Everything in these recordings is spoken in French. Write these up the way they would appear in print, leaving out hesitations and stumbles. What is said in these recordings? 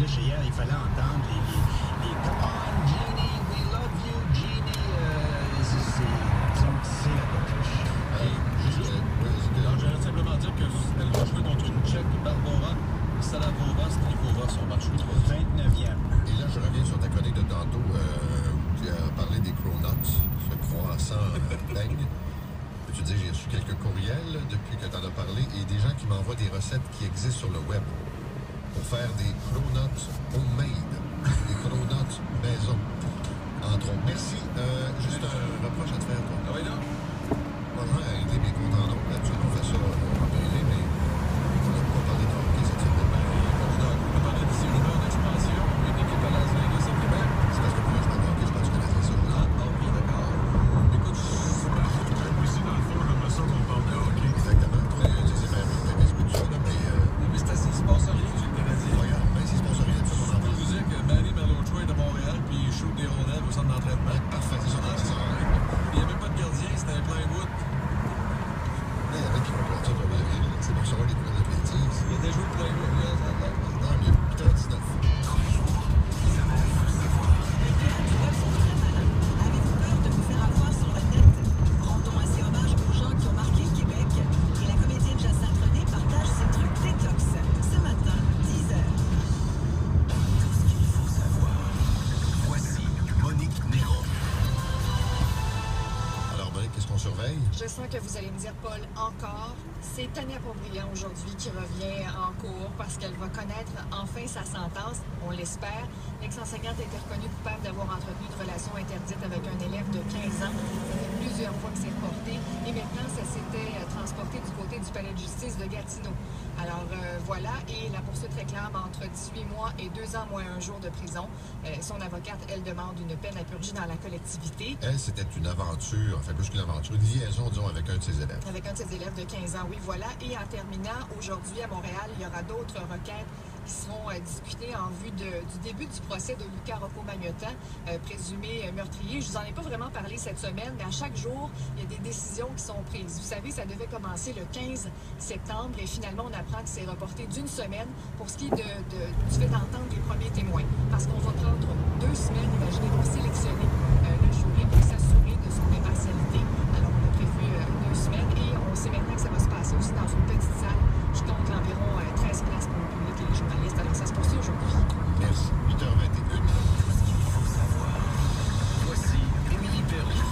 Puis là, hier, il fallait entendre les Come on, Genie, we love you, Genie. C'est la coqueluche. Alors, j'allais simplement dire qu'elle va jouer contre une Tchèque, Barbara Salavova, Strikova, son match 29e. Et là, je reviens sur ta chronique de tantôt où tu as parlé des cronuts, ce croissant dingue. Peux-tu dire, j'ai reçu quelques courriels depuis que tu en as parlé et des gens qui m'envoient des recettes qui existent sur le web pour faire des cronuts homemade, des cronuts maison, entre autres. Merci. Juste un reproche à te faire, toi. Ah oui, là? Moi, je vais arrêter mes comptes en ondes. Habituellement, on fait ça en télé, mais on n'a pas parlé de hockey cette semaine. On a parlé de séminaire d'expansion, une équipe à Las Vegas à Québec. C'est parce que moi, je m'en hockey, je pense que je connaissais ça. Oui, d'accord. Écoute, ici, dans le fond, j'aimerais ça qu'on parle de hockey. Exactement. C'est même un Facebook de ça, là, mais c'est assez sponsorisé chez le Canadien. regarde, même si c'est sponsorisé, de toute façon, on en Je peux parle. vous dire que Manny Malhotra est de Montréal, puis il shoot des rondelles au centre d'entraînement. Parfait, c'est ça. C'est ça. Il n'y avait pas de gardien, c'était un plywood. Mais il y en a qui vont prendre ça pour le rire. C'est pour savoir les cours de bêtises. Il y a des joueurs de plywood, là, ça a l'air. Tant mieux. 8h19. Avez-vous peur de vous faire avoir sur le net? Rendons ainsi hommage aux gens qui ont marqué le Québec. Et la comédienne Jacinthe René partage ses trucs détox. Ce matin, 10h. Tout ce qu'il faut savoir. Voici Monique Néron. Alors, Monique, qu'est-ce qu'on surveille? Je sens que vous allez me dire, Paul, encore. C'est Tania Beaubriand aujourd'hui qui revient en cours parce qu'elle va connaître enfin sa sentence, on l'espère. L'ex-enseignante a été reconnue coupable d'avoir entretenu une relation interdite avec un élève de 15 ans. Ça fait plusieurs fois que c'est reporté. Et maintenant, ça s'était transporté du côté du palais de justice de Gatineau. Alors voilà, et la poursuite réclame entre 18 mois et 2 ans moins un jour de prison. Son avocate, elle, demande une peine à purger dans la collectivité. Elle, c'était une aventure, enfin plus qu'une aventure, une liaison, disons, avec un de ses élèves. Avec un de ses élèves de 15 ans, oui, voilà. Et en terminant, aujourd'hui à Montréal, il y aura d'autres requêtes qui seront discutées en vue du début du procès de Lucas Rocco-Magnotta, présumé meurtrier. Je vous en ai pas vraiment parlé cette semaine, mais à chaque jour, il y a des décisions qui sont prises. Vous savez, ça devait commencer le 15 septembre et finalement, on apprend que c'est reporté d'une semaine pour ce qui est du fait d'entendre les premiers témoins. Parce qu'on va prendre 2 semaines, imaginez, pour sélectionner le jury et s'assurer de son impartialité. Alors, on a prévu 2 semaines et on sait maintenant que ça va se passer aussi dans une petite salle qui compte environ 13 places pour le public et les journalistes. Alors, ça se poursuit aujourd'hui. Merci. 8h21. Tout ce qu'il faut savoir. Voici Émilie Perrault.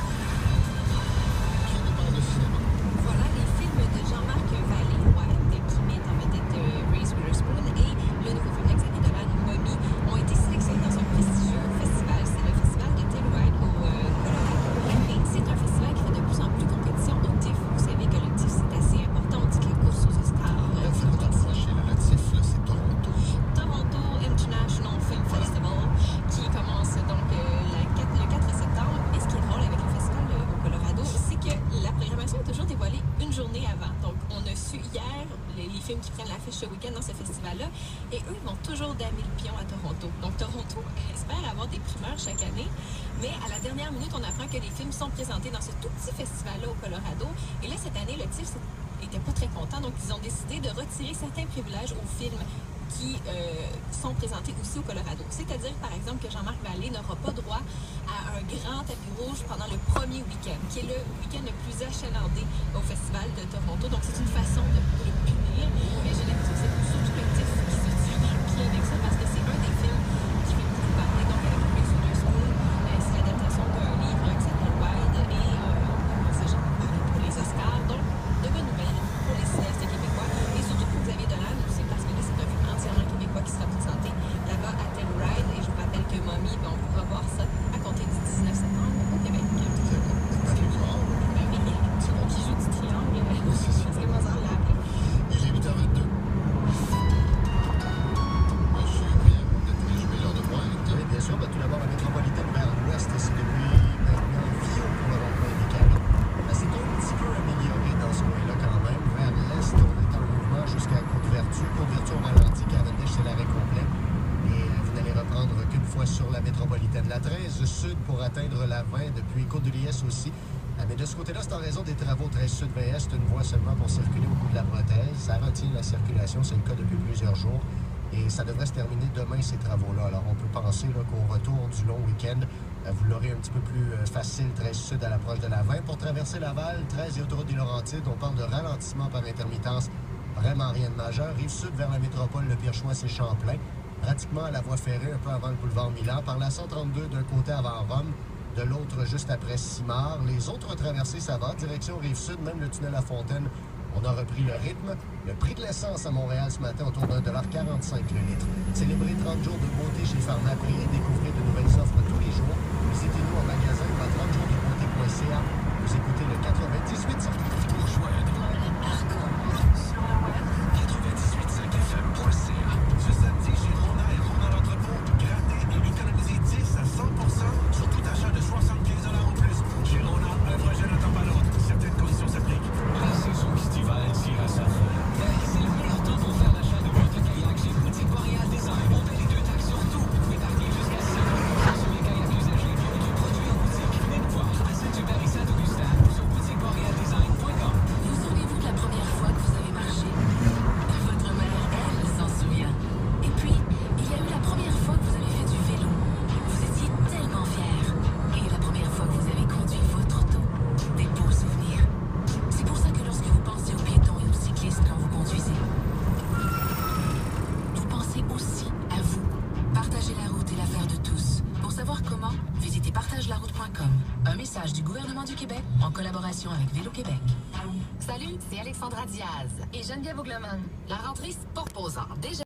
Qui nous parle de cinéma? Voilà les films de Jean-Marc Vallée, qui met en vedette Reese Witherspoon et le nouveau film d'Xavier Dolan, Mommy, ont été sélectionnés dans un prestigieux festival. C'est le festival de Telluride au Colorado. Et c'est un festival qui fait de plus en plus compétition au TIFF. Vous savez que le TIFF, c'est assez important. On dit que la course aux Oscars. Là, c'est le temps de flasher. Le TIFF, là, c'est Toronto. Toronto International Film Festival qui commence donc le 4 septembre. Et ce qui est drôle avec le festival au Colorado, c'est que la programmation est toujours dévoilée une journée avant. Donc, on a su hier les films qui prennent l'affiche ce week-end dans ce festival-là. Et eux, ils vont toujours damer le pion à Toronto. Donc, Toronto espère avoir des primeurs chaque année. Mais à la dernière minute, on apprend que les films sont présentés dans ce tout petit festival-là au Colorado. Et là, cette année, le TIFF n'était pas très content. Donc, ils ont décidé de retirer certains privilèges aux films qui sont présentés aussi au Colorado. C'est-à-dire, par exemple, que Jean-Marc Vallée n'aura pas droit à un grand tapis rouge pendant le premier week-end, qui est le week-end le plus achalandé au Festival de Toronto. Donc, c'est une façon de le punir. Mais j'ai l'impression que c'est surtout le TIFF qui se tire dans le pied avec ça, parce que c'est un des films qui fait beaucoup parler. Donc, avec Reese Witherspoon, c'est l'adaptation d'un livre qui s'appelle Wild et c'est pour les Oscars. Donc, de bonnes nouvelles pour les cinéastes québécois et surtout pour Xavier Dolan, c'est parce que là, c'est un film entièrement québécois qui sera présenté là-bas à Telluride. Et je vous rappelle que Mommy, on pourra voir ça à compter du 19 septembre au Québec. C'est pas plus fort. Ben oui, qui joue du triangle. C'est Mozart l'a appelé. Il est 8h22. Monsieur Briand, vous êtes résumé l'heure de pointe. Oui, bien sûr. Tout d'abord, la métropolitaine vers l'ouest, c'est depuis maintenant Vio pour le rond-point des Carottes. C'est un petit peu amélioré dans ce coin-là quand même. Vers l'est, on est en mouvement jusqu'à Côte-Vertu. Côte-Vertu au ralenti, Cavendish, c'est l'arrêt complet. Et vous n'allez reprendre qu'une fois sur la métropolitaine. La 13 sud pour atteindre la 20 depuis Côte-de-Liesse aussi. Mais de ce côté-là, c'est en raison des travaux 13 sud VS, une voie seulement pour circuler au bout de la prothèse. Ça retient la circulation, c'est le cas depuis plusieurs jours. Et ça devrait se terminer demain, ces travaux-là. Alors, on peut penser là, qu'au retour du long week-end, vous l'aurez un petit peu plus facile, 13 sud à l'approche de la 20. Pour traverser Laval, 13 et autoroute des Laurentides, on parle de ralentissement par intermittence. Vraiment rien de majeur. Rive sud vers la métropole, le pire choix, c'est Champlain. Pratiquement à la voie ferrée, un peu avant le boulevard Milan. Par la 132 d'un côté avant Rome, de l'autre juste après Simard. Les autres traversées, ça va. Direction rive sud, même le tunnel à Fontaine, on a repris le rythme. Le prix de l'essence à Montréal ce matin autour d'1,45 $ le litre. Célébrez 30 jours de beauté chez Pharmaprix et découvrez de nouvelles offres tous les jours. Visitez-nous en magasin ou à 30jours-de-beauté.ca. Vous écoutez le 98.5. Pour joindre sur le web 98.5fm.ca. Ce samedi, chez Rona et Rona l'entrepôt, grattez et économisez 10 à 100% sur tout achat de 75 $ ou plus. Chez Rona, un projet n'attend pas l'autre. Certaines conditions s'appliquent. La saison estivale tire à sa fin. C'est le meilleur temps pour faire l'achat de votre kayak chez Boutique Boréal Design. On paie les 2 taxes sur tout. Épargnez jusqu'à 50% sur les kayaks usagés et les produits en boutique. Venez nous voir à Saint-Hubert et Saint-Augustin sur boutiqueborealdesign.com. Vous souvenez-vous de la première fois que vous avez marché? Votre mère, elle, s'en souvient. Et puis, il y a eu la première fois que vous avez fait du vélo. Vous étiez tellement fiers. Et la première fois que vous avez conduit votre auto. Des beaux souvenirs. C'est pour ça que lorsque vous pensez aux piétons et aux cyclistes quand vous conduisez, vous pensez aussi à vous. Partagez la route est l'affaire de tous. Pour savoir comment, visitez partagelaroute.com. Un message du gouvernement du Québec en collaboration avec Vélo Québec. Salut, c'est Alexandra Diaz et Geneviève Augleman. La rentrée, c'est pas reposant. Déjà